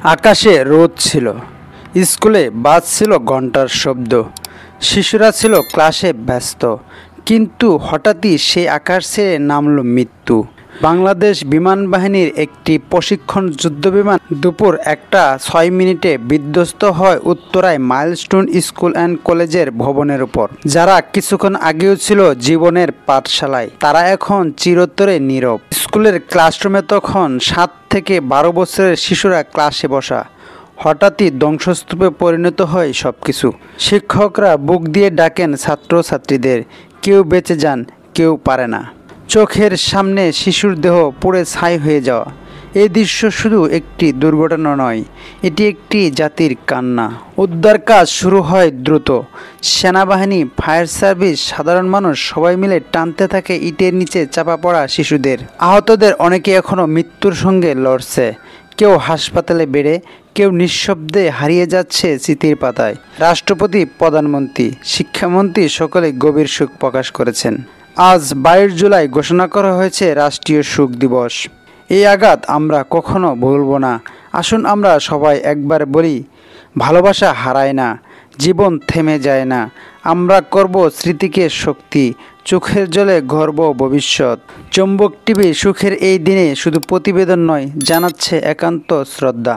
আকাশে রোদ ছিল, স্কুলে বাজছিল ঘণ্টার শব্দ, শিশুরা ছিল ক্লাসে ব্যস্ত, কিন্তু হঠাৎই সেই আকাশ ছেড়ে নামল মৃত্যু। বাংলাদেশ বিমান বাহিনীর একটি প্রশিক্ষণ যুদ্ধবিমান দুপুর 1:06 বিধ্বস্ত হয় উত্তরায় মাইলস্টোন স্কুল অ্যান্ড কলেজের ভবনের উপর। যারা কিছুক্ষণ আগেও ছিল জীবনের পাঠশালায়, তারা এখন চিরতরে নীরব। স্কুলের ক্লাসরুমে তখন 7 থেকে 12 বছরের শিশুরা ক্লাসে বসা। হঠাৎই ধ্বংসস্তূপে পরিণত হয় সবকিছু। শিক্ষকরা বুক দিয়ে ডাকেন ছাত্রছাত্রীদের, কেউ বেঁচে যান, কেউ পারে না। চোখের সামনে শিশুর দেহ পুড়ে ছাই হয়ে যাওয়া। এই দৃশ্য শুধু একটি দুর্ঘটনা নয়, এটি একটি জাতির কান্না। উদ্ধার কাজ শুরু হয় দ্রুত। সেনাবাহিনী, ফায়ার সার্ভিস, সাধারণ মানুষ সবাই মিলে টানতে থাকে ইটের নিচে চাপা পড়া শিশুদের। আহতদের অনেকে এখনও মৃত্যুর সঙ্গে লড়ছে। কেউ হাসপাতালে বেড়ে, কেউ নিঃশব্দে হারিয়ে যাচ্ছে স্মৃতির পাতায়। রাষ্ট্রপতি, প্রধানমন্ত্রী, শিক্ষামন্ত্রী সকলে গভীর শোক প্রকাশ করেছেন। আজ 22 জুলাই ঘোষণা করা হয়েছে রাষ্ট্রীয় শোক দিবস। এই আঘাত আমরা কখনো ভুলব না। আসুন আমরা সবাই একবার বলি, ভালোবাসা হারায় না, জীবন থেমে যায় না। আমরা করব স্মৃতিকে শক্তি, চোখের জলে গর্ব ভবিষ্যৎ। চুম্বক টিভি সুখের এই দিনে শুধু প্রতিবেদন নয়, জানাচ্ছে একান্ত শ্রদ্ধা।